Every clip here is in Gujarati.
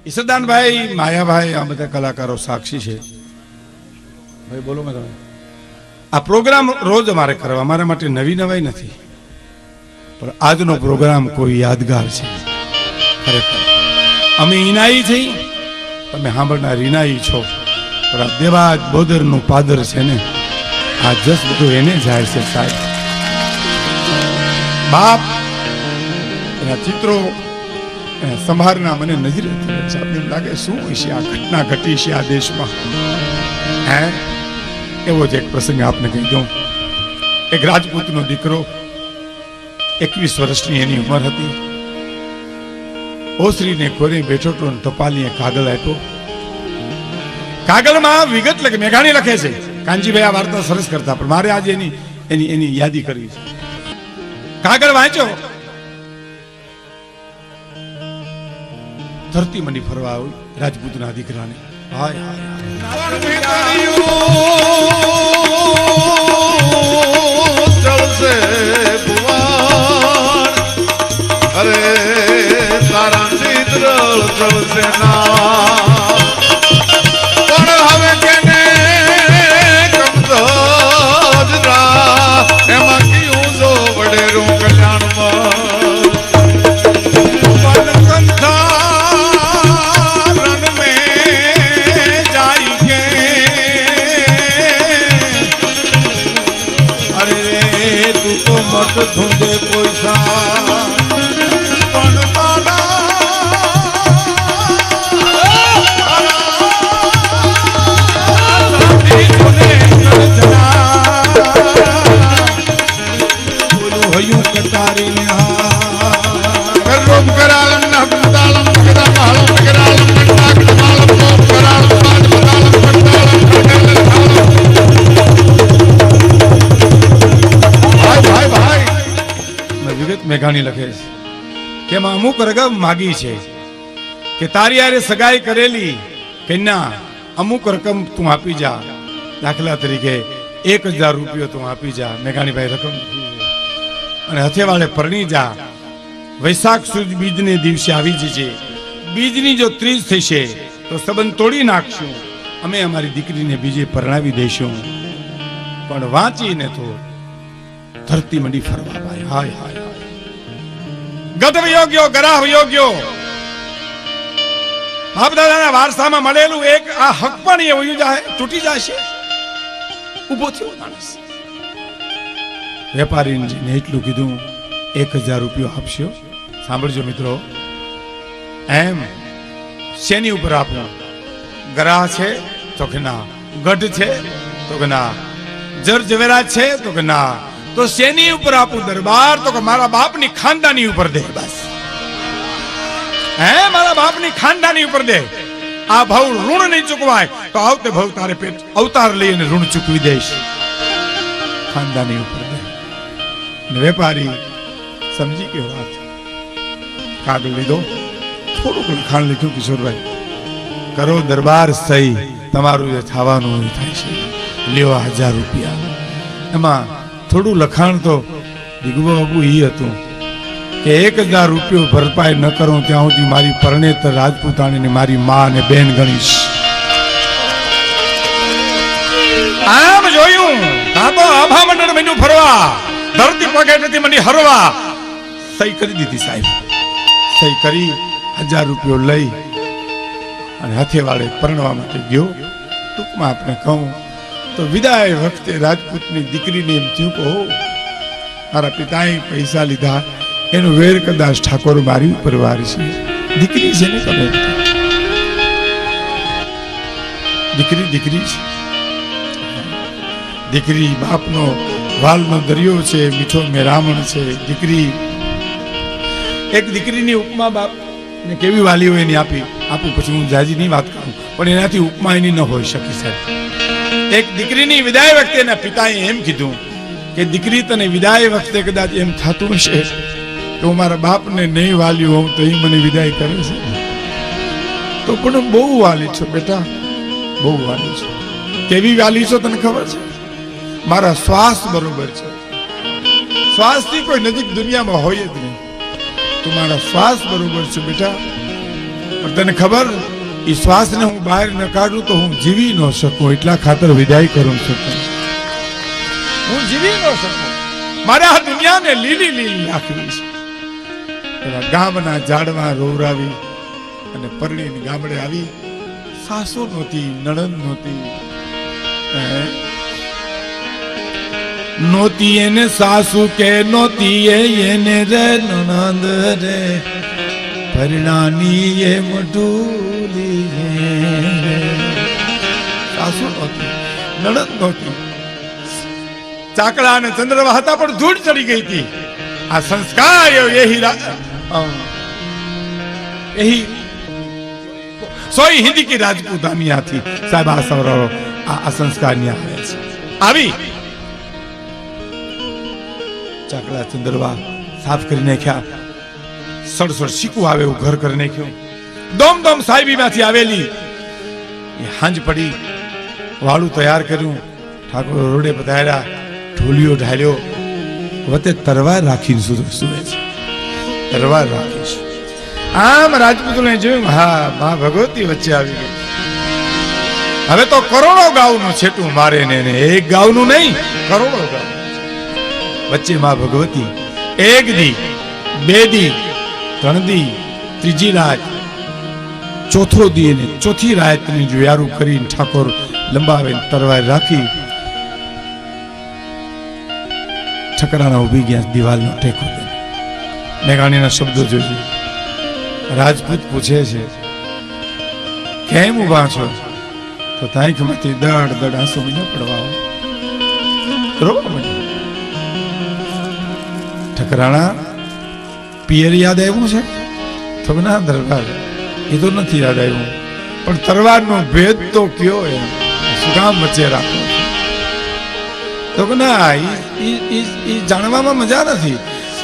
ઈસદાનભાઈ, માયાભાઈ, આ બધા કલાકારો સાક્ષી છે. ભાઈ બોલો. મેં તમે આ પ્રોગ્રામ રોજ અમારે કરવા, અમારા માટે નવી નવાઈ નથી, પણ આજનો પ્રોગ્રામ કોઈ યાદગાર છે ખરેખર. અમે ઈનાઈ થઈ, તમે સાંભળનાર ઈનાઈ છો, પણ આ દેવાજ બોદરનું પાદર છે ને, આ જસ બધું એને જાય છે સાહેબ. બાપ એના ચિત્રો સંભાળના મને નજરે એમ લાગે શું છે આ ઘટના ઘટી છે આ દેશમાં. હે એવો જ એક પ્રસંગ આપને કહી દઉં. એક રાજપૂતનો દીકરો, 21 વર્ષની એની ઉંમર હતી. ઓસરીને ખોરે બેઠો તો ટપાલીએ કાગળ આપ્યો. કાગળમાં વિગત લખે, મેઘાણી લખે છે. કાનજીભાઈ આ વાર્તા સરસ કરતા, પણ મારે આજે એની યાદી કરવી છે. કાગળ વાંચ્યો, ધરતી મંડી ફરવા આવી રાજપૂતના દીકરાને. હાય હાય ચલશે ભુવન, અરે તારા ચિત્ર ચલશે ના, પણ હવે કેને કમજોરા એમાં કયું જો વડેરું કલ્યાણમાં ઢૂંઢે પૈસા બોલું હયું કટારી રોમ કરાલમ ના બંદાલમ કરાલમ કરાલમ કંટાક માલમ રોમ કરાલમ બાદ બંદાલમ કંટાલમ મેઘાણી લખે છે કે એમાં અમુક રકમ માગી છે કે તારી યારે સગાઈ કરેલી કે ના, અમુક રકમ તું આપી જા. દાખલા તરીકે 1000 રૂપિયા તું આપી જા. મેઘાણીભાઈ રકમ અને હથેવાળે પરણી જા. વૈશાખ સુદ બીજને દિવસે આવી જજે. બીજની જો 30 થશે તો સંબંધ તોડી નાખશું, અમે અમારી દીકરીને બીજે પરણાવી દઈશું. પણ વાંચીને તો ધરતી મંડી ફરવા ભાઈ. હાય હાય ગત યોગ્યો ગરાહ યોગ્યો. બાપ દાદાના વારસામાં મળેલું એક આ હક પણ એવું જાય, તૂટી જશે. ઉભો થયો માણસ. વેપારીને એટલું કીધું 1000 રૂપિયા આપશો. સાંભળજો મિત્રો, એમ શેની ઉપર આપો? ગરાહ છે તો કે ના, ગઢ છે તો કે ના, જર જવેરાત છે તો કે ના, તો શેની ઉપર આપું દરબાર? તો કે મારા બાપની ખાનદાની ઉપર દે. બસ હે, મારા બાપની ખાનદાની ઉપર દે. આ ભાવ ઋણ નહીં ચૂકવાય તો આવતે ભાવ તારે પેટ અવતાર લઈને ઋણ ચૂકવી દઈશ. ખાનદાની ઉપર દે. વેપારી સમજી ગયો વાત. કાગળ લીધો, થોડુંક લખાણ લખ્યું. કિશોરભાઈ કરો દરબાર સહી, તમારું જે થવાનું થાય છે. લ્યો 1000 રૂપિયા. એમાં થોડું લખાણ તો દીગુબા બાબુ એ હતું કે 1000 રૂપિયો ભરપાઈ ન કરું ત્યાં સુધી મારી પરણેતર રાજપૂતાણીને મારી માં અને બેન ગણીશ. આમ જોયું આ તો આભા મંડળ બન્યું ફરવા, ધરતી પગેટેથી મંડી હરવા. સહી કરી દીધી સાહેબ. સહી કરી 1000 રૂપિયો લઈ અને હથેવાળે પરણવા માટે ગયો. ટૂંકમાં આપણે કહું તો વિદાય વખતે રાજપૂતની દીકરીને એમ થયું કે મારા પિતાએ પૈસા લીધા, એનો વેર કદાચ ઠાકોર મારી ઉપર વારશે. દીકરી છે ને, તમે દીકરી છે. દીકરી બાપનો વાલનો દરિયો છે, મીઠો મેરામણ છે. દીકરી એક દીકરીની ઉપમા બાપ ને કેવી વાલીઓ એની આપું પછી હું જાજી નહીં વાત કરું, પણ એનાથી ઉપમા એની ન હોઈ શકી સાહેબ. એક દીકરીની વિદાય વખતે એના પિતાએ એમ કીધું કે દીકરી તને વિદાય વખતે કદાચ એમ થતું હશે કે હું મારા બાપને નહીં વાલ્યું હોઉં તો એ મને વિદાય કરે છે, તો પણ બહુ વાલી છો બેટા, બહુ વાલી છો. કેવી વાલી છો તને ખબર છે? મારા શ્વાસ બરોબર છે. શ્વાસથી કોઈ નજીક દુનિયામાં હોય જ નહીં. તમારા શ્વાસ બરોબર છે બેટા, પણ તને ખબર એ શ્વાસને હું બહાર ન કાઢું તો હું જીવી ન શકું, એટલા ખાતર વિદાય કરું છું. હું જીવી ન શકું, મારે આ દુનિયાને લીલી લીલી રાખવી છે. એવા ગામના ઝાડમાં રોવરાવી અને પરણીને ગામડે આવી. સાસુ નહોતી, નણંદ નહોતી, નહોતી એને સાસુ કે નહોતી એને રે નણંદ રે, પરણાની એ મઢુલી રે. સાસુ નહોતી, નણંદ નહોતી, ચાકડા અને ચંદ્રવા હતા પણ ધૂળ ચડી ગઈ હતી. આ સંસ્કાર यही सोई हिंदी की राजपूतानिया थी साहब. आ सवरो आ संस्कार આવી ચાકડા ચંદ્રવા સાફ કરી નાખ્યા. સડસડ શીકું આવે એવું ઘર કરી નાખ્યું. દોમ દોમ સાહેબી માંથી આવેલી હાંજ પડી, વાળું તૈયાર કર્યું, ઠાકોર રોડે પધાર્યા, ઢોલિયો ઢાલ્યો, વચ્ચે તરવાર રાખીને સુવે છે. તરવાર રાખીશ. આમ રાજપૂતોને જોયું, હા માં ભગવતી વચ્ચે આવી ગઈ. હવે તો કરોડો ગાઉનું છેટું મારે ને, એક ગાઉનું નહીં, કરોડો ગાઉ વચ્ચે માં ભગવતી. એક દી, બે દી, ત્રણ દી, ત્રીજી રાત, ચોથો દી ને ચોથી રાત ને જોયારું કરીને ઠાકોર લંબાવે તરવાર રાખી ઠકરાના ઉભી ગયા દિવાલનો ટેકો દે. મેઘાણીના શબ્દો જોજો. રાજપૂત પૂછે છે કેમ ઉભા છો? તો તાંખમાંથી દડ દડ આંસુ બીજો પડવા રોવા માંડ્યા. ઠકરાણા પિયર યાદ આવ્યું છે? તો ના દરબાર એ તો નથી યાદ આવ્યું, પણ તરવારનો ભેદ તો કયો એમ, શું કામ વચ્ચે રાખો? તો કે ના એ જાણવામાં મજા નથી.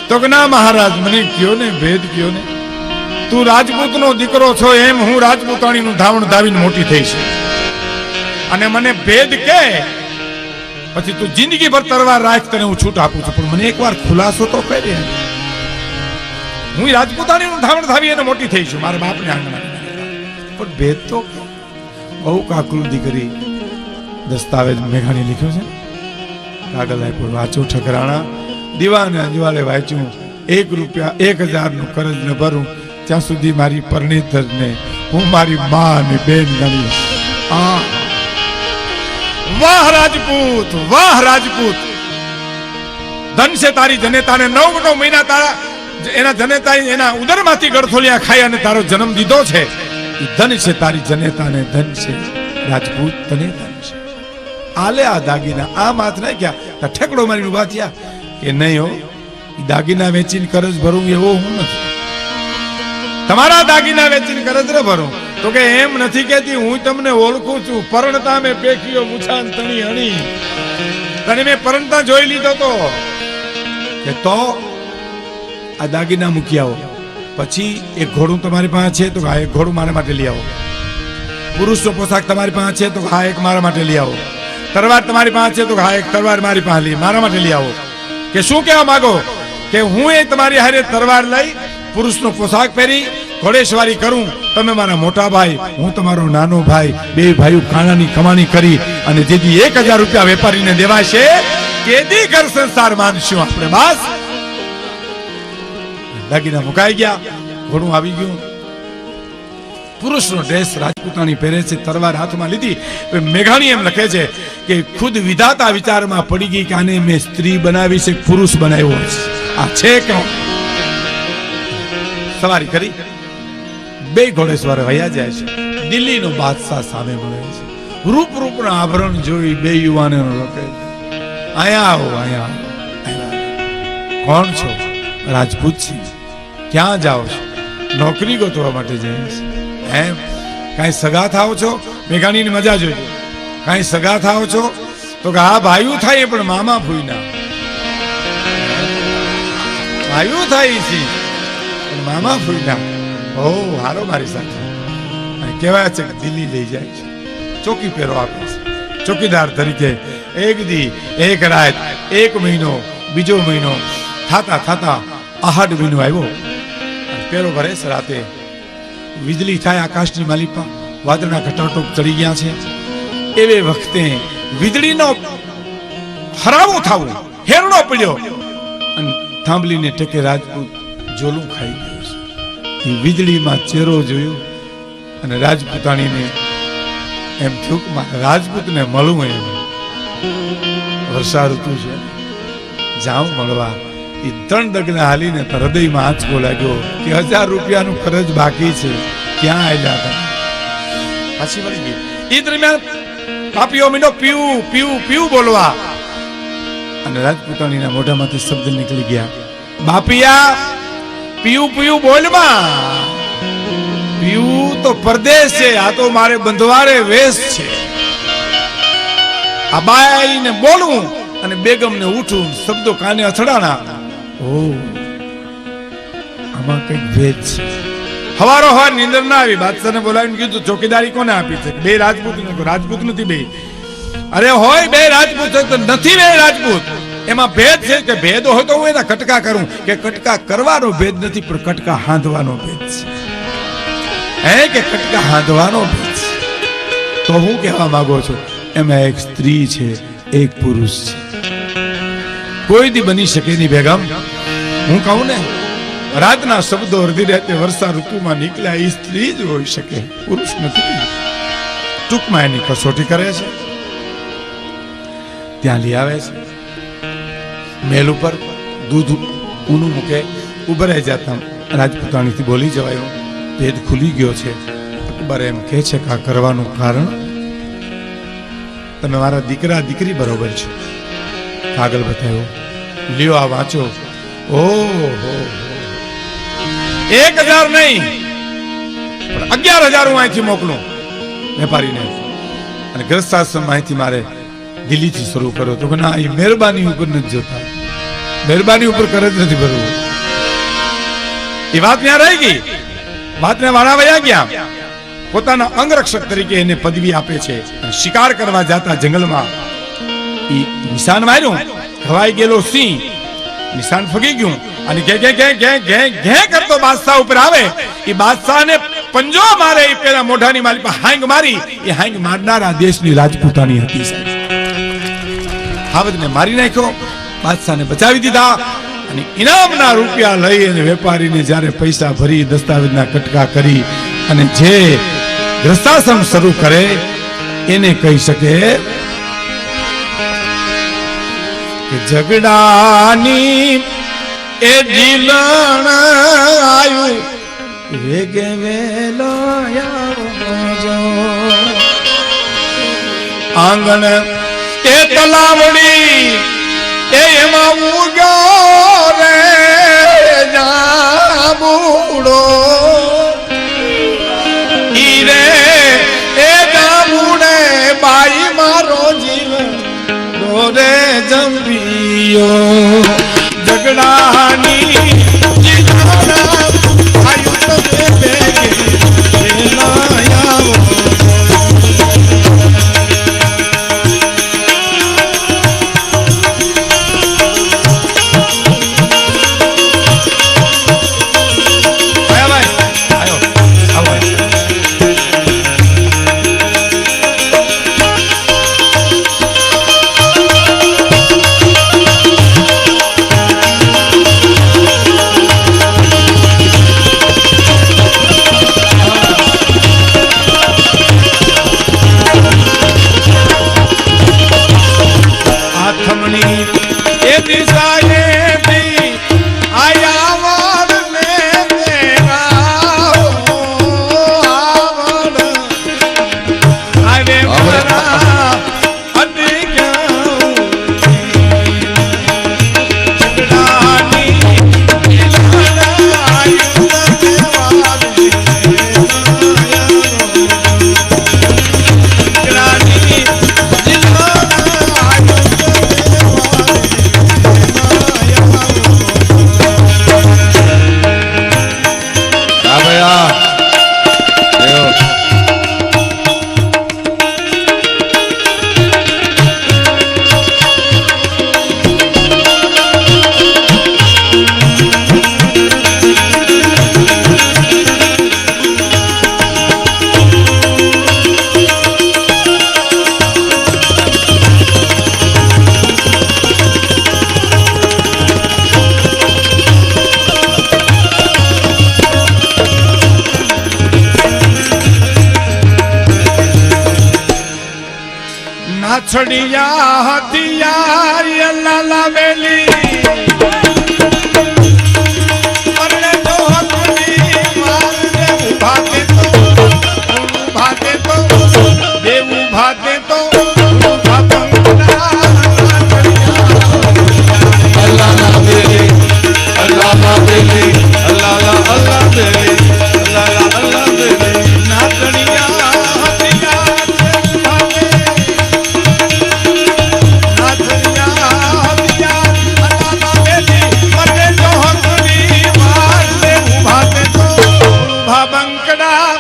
તો કે ના મહારાજ મને કયો ને, ભેદ કયો ને. તું રાજપૂતનો દીકરો છો એમ હું રાજપૂતાણીનું ધાવણ ધાવીને મોટી થઈ છે, અને મને ભેદ કે પછી તું જિંદગી ભર તરવાર રાખ, તને હું છૂટ આપું છું, પણ મને એકવાર ખુલાસો તો કરી. હું રાજપૂતાણીનું ધાવણ ધાવી અને મોટી થઈ છું, મારા બાપને આંગણા, પણ ભેદ તો બહુ કાકરું દીકરી. દસ્તાવેજ મેઘાણી લખ્યો છે, કાગળ આપ્યો, વાંચો ઠકરાણા. દીવાને અંજવાળે વાંચ્યું, 1 રૂપિયા 1000 નું કરજ ન ભરું ત્યાં સુધી મારી પરણેતરને હું મારી માં અને બેન ગણી. વાહ રાજપૂત, વાહ રાજપૂત! ધન છે તારી જનેતાને 9 મહિના તારા એના જનેતા એના ઉદરમાંથી ગળથોલિયા ખાઈ અને તારો જન્મ દીધો છે. એ ધન છે તારી જનેતાને, ધન છે રાજપૂત, તને ધન છે. આલે આ દાગીના, આ માથ નહીં ક્યાં ઠેકડો મારી ઉભા થયા કે નહીં હો, દાગીના વેચીને કરજ ભરું એવો હું નથી. તમારા દાગીના વેચીને કરજ ન ભરું. તો કે એમ નથી કેતી, હું તમને ઓળખું છું. પરણતા મેં પેકીઓ મુછાન તણી હણી, તને મેં પરણતા જોઈ લીધો તો કે તો આ દાગીના મૂકી આવો. પછી એક ઘોડું તમારી પાસે છે તો આ એક ઘોડું મારા માટે લઈ આવો. પુરુષનો પોશાક તમારી પાસે છે તો આ એક મારા માટે લઈ આવો. તરવાર તમારી પાસે છે તો આ એક તરવાર મારી પાસે મારા માટે લઈ આવો. કે શું કહેવા માંગો? કે હું એ તમારી હારે તરવાર લઈ પુરુષનો પોશાક પહેરી ઘોડેસવારી કરું, તમે મારા મોટા ભાઈ, હું તમારો નાનો ભાઈ, બે ભાઈઓ ખાણાની કમાણી કરી અને જેથી 1000 રૂપિયા વેપારીને દેવાશે કેદી ઘર સંસાર માનશું આપણે. બસ દાગીના મુકાઈ ગયા, ઘોડું આવી ગયું. પુરુષનો ડ્રેસ રાજપૂતાણી પહેરે છે, તરવાર હાથમાં લીધી. મેઘાણી એમ લખે છે કે ખુદ વિધાતા વિચારમાં પડી ગઈ કે આને મેં સ્ત્રી બનાવી છે, પુરુષ બનાવ્યો છે. આ છે કે સવારી કરી 2 ઘોડેસવાર વયા જાય છે. દિલ્હીનો બાદશાહ સામે મળે છે. રૂપ રૂપના આભરણ જોઈ 2 યુવાનો રોકે. આયા આવો, આયા આવો. કોણ છો? રાજપૂત છે. ક્યાં જાઓ છો? નોકરી ગોતવા માટે જાય છે. એમ કાંઈ સગા થાવ છો? મેઘાણીની મજા જોઈ. કાંઈ સગા થાવ છો? તો કે હા ભાઈઓ થાય પણ મામા ફૂઈના. ભાઈઓ થાય છે પણ મામા ફૂઈના. ઓ હારો મારી સાથે કહેવાય છે કે દિલ્હી લઈ જાય છે, ચોકી પહેરો આપે છે. ચોકીદાર તરીકે 1 દી 1 રાત 1 મહિનો, બીજો મહિનો થાતા થાતા 8 મહિનો આવ્યો. પેરો ભરે છે રાતે. વીજળી થાય આકાશની માલિપા, વાદળના ઘટાટોપ ચડી ગયા છે. એવે વખતે વીજળીનો હરાવો થાવું, હેરણો પડ્યો અને થાંભલીને ટેકે રાજપૂત જોલું ખાઈ ગયું છે. એ વીજળીમાં ચહેરો જોયો અને રાજપૂતાણીને એમ થયું કે મારે રાજપૂતને મળવું. એમ વર્ષા ઋતુ છે, જાઉં મળવા. એ 3 ડગલા હાલીને હૃદયમાં આંચકો લાગ્યો કે 1000 રૂપિયાનું ખર્ચ બાકી છે, ક્યાં આવ્યા હતા. પાછી વળી ગઈ. એ દરમિયાન પાપીઓ મીંડો પીવું પીવું પીવું બોલવા, અને રાજપૂતાણીના મોઢામાંથી શબ્દ નીકળી ગયા, બાપિયા પીવું પીવું બોલમાં. પીવું તો પરદેશ છે, આ તો મારે બંધવારે વેશ છે. આ બાઈને બોલવું અને બેગમને ઉઠવું, શબ્દો કાને અથડાણા. ઓ આમાં કઈક ભેદ છે. હવારો હવાર નીંદર ના આવી. બાદશાહને બોલાવીને કીધું ચોકીદારી કોને આપી છે? 2 રાજપૂત. રાજપૂત નથી 2. અરે હોય 2 રાજપૂત તો નથી 2 રાજપૂત. એમાં ભેદ છે કે ભેદ હોય તો હું એના કટકા કરું, કે કટકા કરવાનો ભેદ નથી પણ કટકા હાંધવાનો ભેદ છે. હે કે કટકા હાંધવાનો ભેદ છે. તો હું કહેવા માંગુ છું, એમાં એક સ્ત્રી છે, એક પુરુષ છે. કોઈ દી બની શકે નહીં બેગમ. હું કહું ને, રાતના શબ્દો અડધી રાતે વર્ષા ઋતુમાં નીકળ્યા એ સ્ત્રી જ હોઈ શકે, પુરુષ નથી. ટૂંકમાં એની કસોટી કરે છે, ત્યાં લઈ આવે છે, મેલ ઉપર દૂધ ઊનું મૂકે, ઉભરાઈ જતા રાજપૂતાણીથી બોલી જવાયું, ભેદ ખુલી ગયો છે. અકબર એમ કહે છે કે આ કરવાનું કારણ, તમે મારા દીકરા દીકરી બરોબર છે. કાગળ બતાવ્યો, લ્યો આ વાંચો. ઓહો 1000 નહીં પણ 11000 હું અહીંથી મોકલું વેપારીને, અને ગ્રસ્તાશ્રમ અહીંથી મારે દિલ્હીથી શરૂ કરો. તો ના, એ મહેરબાની ઉપર નથી જોતા, મહેરબાની ઉપર કરે જ નથી ભરવું. એ વાત ત્યાં રહી ગઈ. વાતને વાળા વયા ગયા. પોતાના અંગરક્ષક તરીકે એને પદવી આપે છે. શિકાર કરવા જતા જંગલમાં એ નિશાન માર્યું, ખવાઈ ગયેલો સિંહ નિશાન ફગી ગયું અને ઘે ઘે ઘે ઘે ઘે ઘે કરતો બાદશાહ ઉપર આવે. એ બાદશાહને પંજો મારે, એ પેલા મોઢાની મારી પર હાંગ મારી. એ હાંગ મારનારા દેશની રાજપૂતાણી હતી. હાવદને મારી નાખ્યો, બાદશાહને બચાવી દીધા અને ઇનામના રૂપિયા લઈ અને વેપારીને જ્યારે પૈસા ભરી, દસ્તાવેજના કટકા કરી અને જે ગ્રસ્તાશ્રમ શરૂ કરે એને કહી શકે કે ઝઘડાની એ જીલણ આયુ વેગે વેલો આવજો. આંગણ એ તલાવડી એ એમાં ઉગ્યો રે જાબુડો. ઈ રે એ જાબુડે બાઈ મારો જીવન રે જંબિયો. ઝઘડાની નાથડિયા હથિયાર લાલા વેલી પરણે તો હથની મારને ઉભા દે તો દેવું ભાતે તો અલ્લાહ ના બેલી અલ્લાહ ના બેલી અલ્લાહ અલ્લાહ બેલી અલ્લાહ અલ્લાહ બેલી નાથડિયા હથિયાર નાથડિયા હથિયાર લાલા વેલી પરણે તો હથની મારને ઉભા દે તો ઉભા બંકડા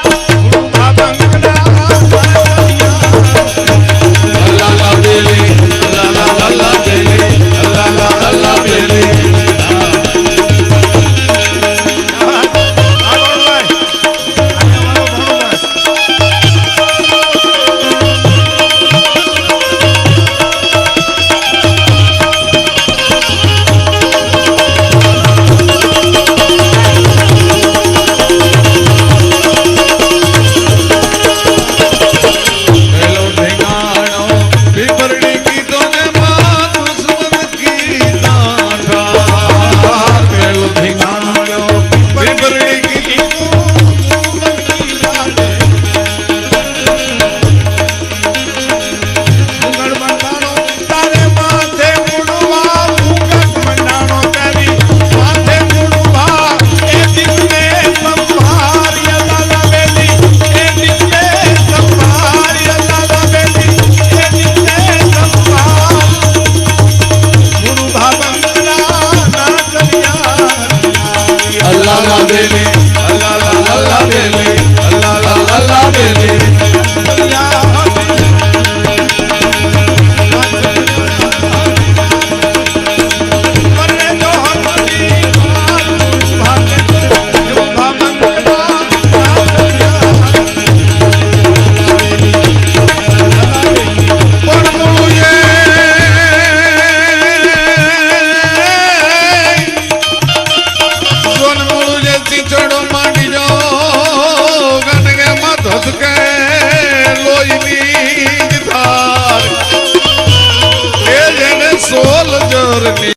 અલ્લાહ બેલી અલ્લાહ બેલી અલ્લાહ બેલી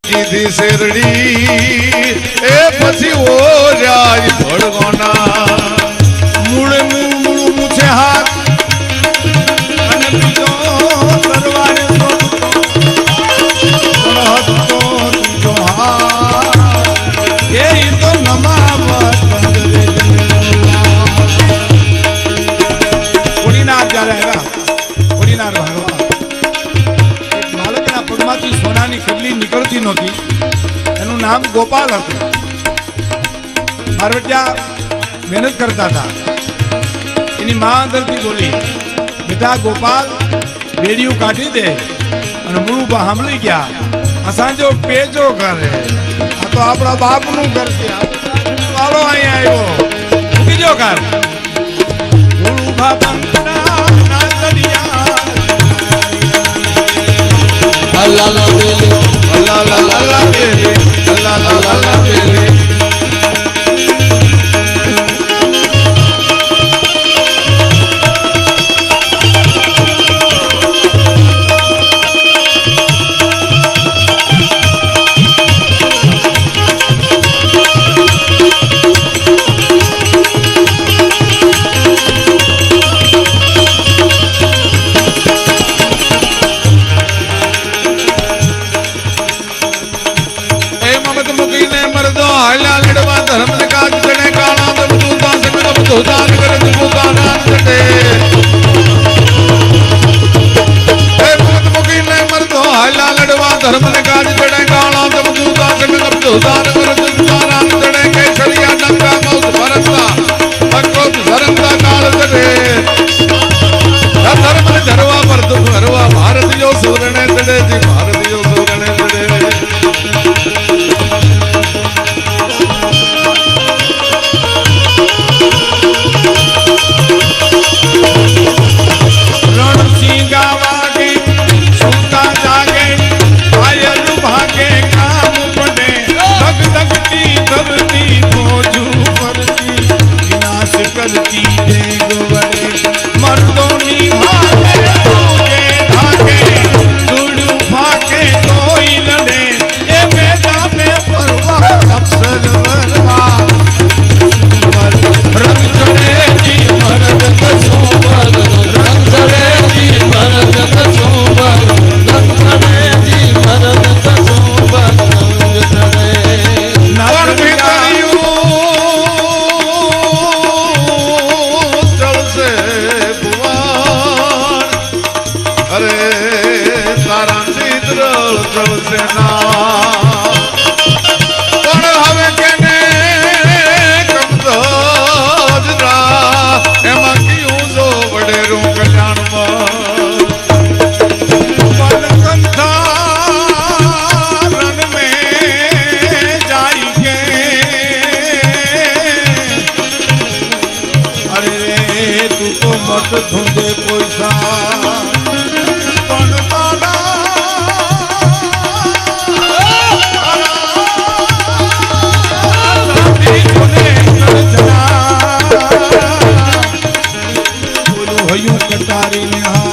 કીધી શેરડી એ પછી ઓ જાય ભડગોના મૂળે મૂળ મૂછે હાથ અને બીજો તરવારે હતો બીજો હાથ એ તો નમાવત કોડીનાર જ્યારે આવ્યા કોડીનાર ભાગવા એક બાળકના પગમાંથી સોનાની ખડલી નીકળતી નહોતી. એનું નામ ગોપાલ હતું. મારવટિયા મહેનત કરતા હતા. એની મા અંદરથી બોલી, બેટા ગોપાલ બેડિયું કાઢી દે. અને મૂળું સાંભળી ગયા, અસાંજો પેજો કરે, આ તો આપણા બાપનું ઘર છે, વાળો અહીંયા આવ્યો, મૂકી જો ઘર. મૂળું બાપના નાચડિયા અલ્લાહ બેલી અલ્લાહ બેલી અલ્લાહ બેલી તો મત ધૂંધે પૈસા પણ તારા બોલું હયું કટારી ને